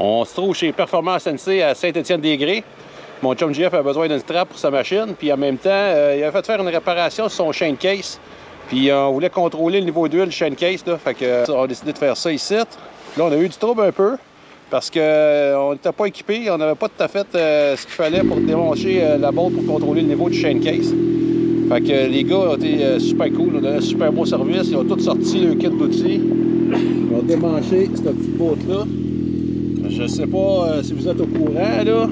On se trouve chez Performance NC à Saint-Étienne-des-Grès. Mon chum JF a besoin d'une strap pour sa machine, puis en même temps, il a fait faire une réparation sur son chain case. Puis on voulait contrôler le niveau d'huile du chain case, là. Fait que on a décidé de faire ça ici. Là, on a eu du trouble un peu, parce qu'on n'était pas équipé, on n'avait pas tout à fait ce qu'il fallait pour débrancher la boîte pour contrôler le niveau du chain case. Fait que les gars ont été super cool, on a un super bon service, ils ont tous sorti le kit d'outils. Ils ont démanché cette petite boîte-là. Je sais pas si vous êtes au courant, là.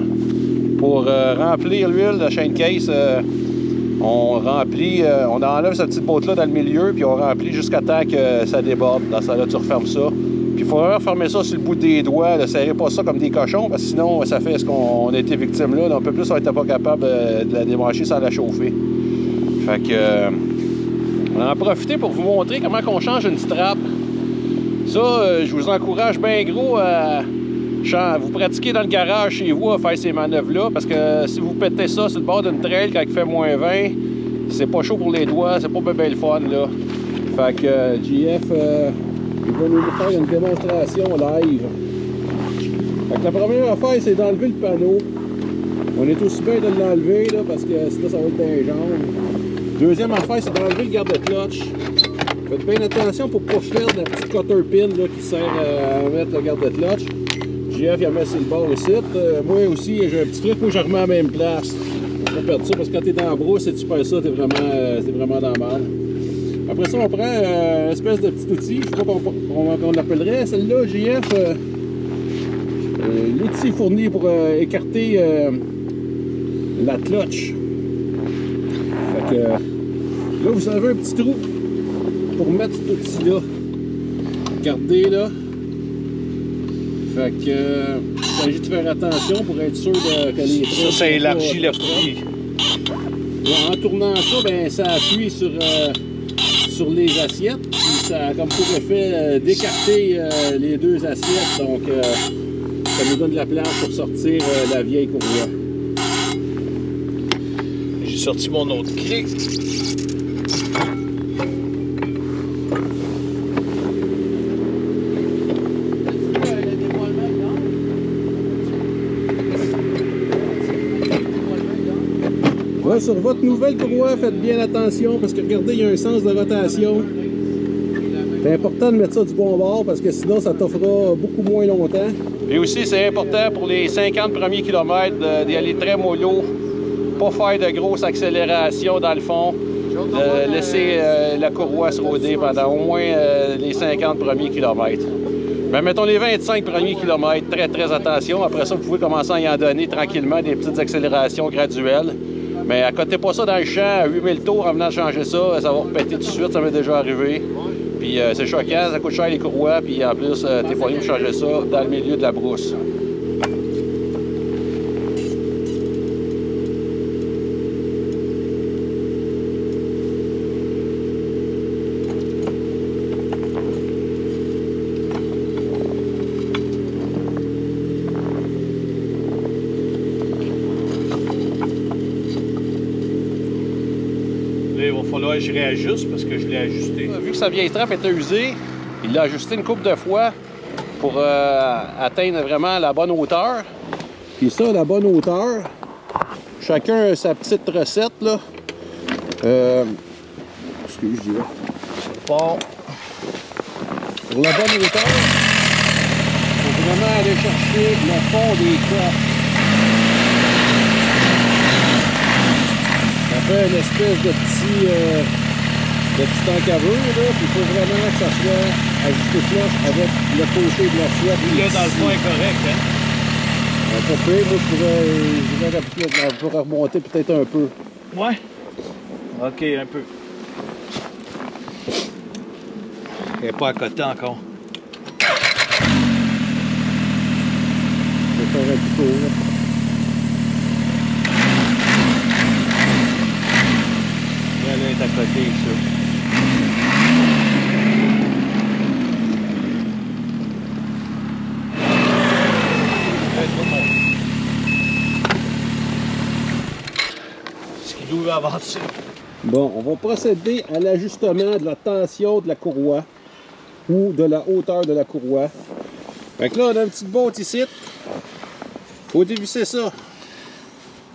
Pour remplir l'huile de chain case, on remplit, on enlève cette petite boîte-là dans le milieu, puis on remplit jusqu'à temps que ça déborde. Dans ça, là, tu refermes ça. Puis il faut vraiment fermer ça sur le bout des doigts, ne serrez pas ça comme des cochons, parce que sinon, ça fait ce qu'on a été victime là. Un peu plus, on n'était pas capable de la débrancher sans la chauffer. Fait que, on en a profité pour vous montrer comment on change une strap. Ça, je vous encourage bien gros à vous pratiquer dans le garage chez vous à faire ces manœuvres-là, parce que si vous pétez ça sur le bord d'une trail quand il fait moins 20, c'est pas chaud pour les doigts, c'est pas bien le fun, là. Fait que JF, il va nous faire une démonstration live. Fait que la première affaire, c'est d'enlever le panneau. On est aussi bien de l'enlever, là, parce que sinon ça va être bien jaune. Deuxième affaire, c'est d'enlever le garde-clutch. Faites bien attention pour ne pas faire de la petite cutter pin là, qui sert à mettre le garde-clutch. JF, il a mis sur le bord ici. Moi aussi, j'ai un petit truc où je remets à la même place. On va perdre ça parce que quand tu es dans la brousse et tu perds ça, tu es vraiment dans le mal. Après ça, on prend une espèce de petit outil. Je sais pas comment on l'appellerait. Celle-là, JF, l'outil fourni pour écarter la clutch. Fait que, là, vous avez un petit trou pour mettre cet outil-là. Regardez là. Fait que il s'agit de faire attention pour être sûr que les traits... Ça élargit le fruit. En tournant ça, ben, ça appuie sur les assiettes. Puis ça a comme pour effet d'écarter les deux assiettes. Donc ça nous donne de la place pour sortir la vieille courroie. J'ai sorti mon autre clé. Là, sur votre nouvelle courroie, faites bien attention parce que regardez, il y a un sens de rotation. C'est important de mettre ça du bon bord parce que sinon ça t'offrira beaucoup moins longtemps. Et aussi, c'est important pour les 50 premiers kilomètres d'y aller très mollo, pas faire de grosses accélérations dans le fond, de laisser la courroie se rôder pendant au moins les 50 premiers kilomètres. Mais mettons les 25 premiers kilomètres, très attention. Après ça, vous pouvez commencer à y en donner tranquillement des petites accélérations graduelles. Mais accotez pas ça dans le champ à 8000 tours en venant changer ça, ça va repéter tout de suite, ça m'est déjà arrivé. Puis c'est choquant, ça coûte cher les courroies, puis en plus, t'es pas de changer ça dans le milieu de la brousse. Il va falloir que je réajuste parce que je l'ai ajusté. Vu que sa vieille trappe était usée, il l'a ajusté une couple de fois pour atteindre vraiment la bonne hauteur. Puis ça, la bonne hauteur, chacun a sa petite recette, là. Excusez-moi. Bon. Pour la bonne hauteur, il faut vraiment aller chercher le fond des coffres. Ça fait une espèce de petit encaveur, là, puis il faut vraiment que ça soit ajusté flush avec le côté de l'assiette. Là, dans le fond, est correct, hein? Pas pire, moi, je pourrais remonter peut-être un peu. Ouais. OK, un peu. Elle n'est pas à côté encore. Je vais faire un petit tour, là. Elle est à côté, ça. Ce qu'il doit avancer. Bon, on va procéder à l'ajustement de la tension de la courroie ou de la hauteur de la courroie. Fait que là, on a une petite botte ici. Faut dévisser ça.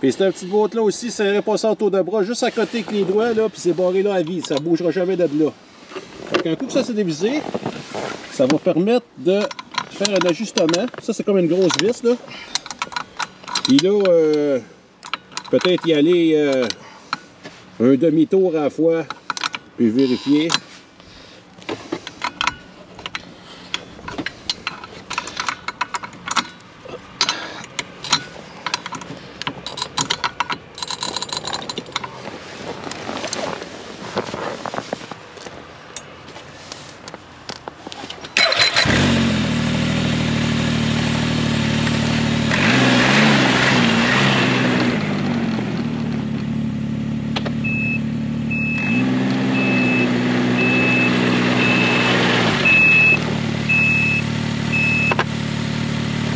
Puis cette petite botte-là aussi, ça irait passer autour de bras, juste à côté avec les doigts, là, puis c'est barré là à vie. Ça bougera jamais de là. Fait qu'un coup que ça s'est dévisé, ça va permettre de faire un ajustement. Ça, c'est comme une grosse vis, là. Puis là, peut-être y aller un demi-tour à la fois, puis vérifier.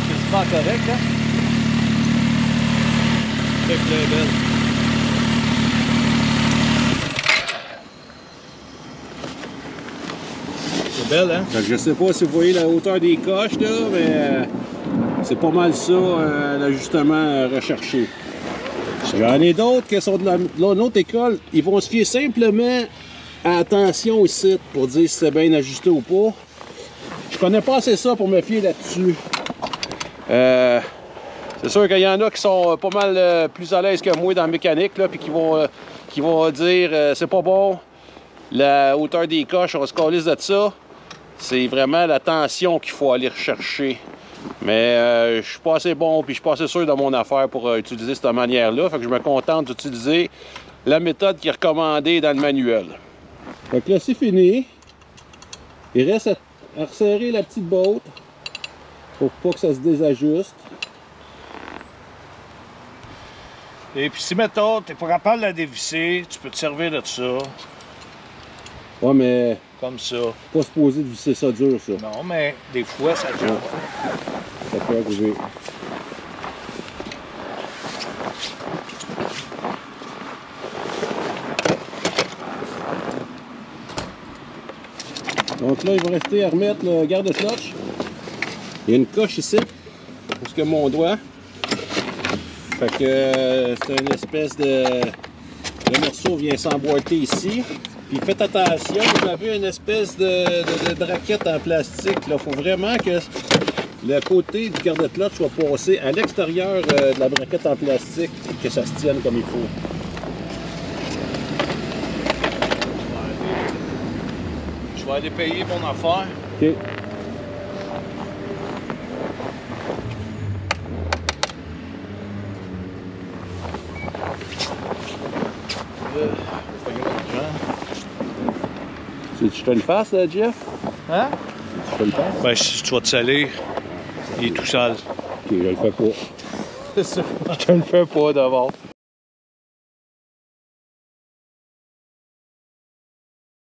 C'est pas correct, hein? C'est très belle. C'est belle, hein? Fait que je sais pas si vous voyez la hauteur des coches, là, mais c'est pas mal ça, l'ajustement recherché. J'en ai d'autres qui sont de l'autre école. Ils vont se fier simplement à la tension ici pour dire si c'est bien ajusté ou pas. Je connais pas assez ça pour me fier là-dessus. C'est sûr qu'il y en a qui sont pas mal plus à l'aise que moi dans la mécanique, là, puis qui vont dire c'est pas bon, la hauteur des coches, on se calisse de ça. C'est vraiment la tension qu'il faut aller rechercher. Mais je suis pas assez bon, puis je suis pas assez sûr de mon affaire pour utiliser cette manière-là. Fait que je me contente d'utiliser la méthode qui est recommandée dans le manuel. Fait que là, c'est fini. Il reste à resserrer la petite botte pour pas que ça se désajuste. Et puis si, mettons, t'es pas capable de la dévisser, tu peux te servir de ça, Ouais, mais comme ça. pas supposé de visser ça dur, ça. Non, mais des fois, ça joue. Ça peut arriver. Donc là, il va rester à remettre le garde-clutch. Il y a une coche ici, parce que mon doigt. Fait que c'est une espèce de... Le morceau vient s'emboîter ici. Puis faites attention, vous avez une espèce de braquette en plastique. Il faut vraiment que le côté du garde-clutch soit passé à l'extérieur de la braquette en plastique et que ça se tienne comme il faut. Je vais aller payer mon affaire. OK. Tu te le fasses, là, Jeff? Hein? Tu te le fasses? Ben, si tu vas te salir, il est tout sale. OK, je le fais pas. C'est ça. Je te le fais pas d'abord.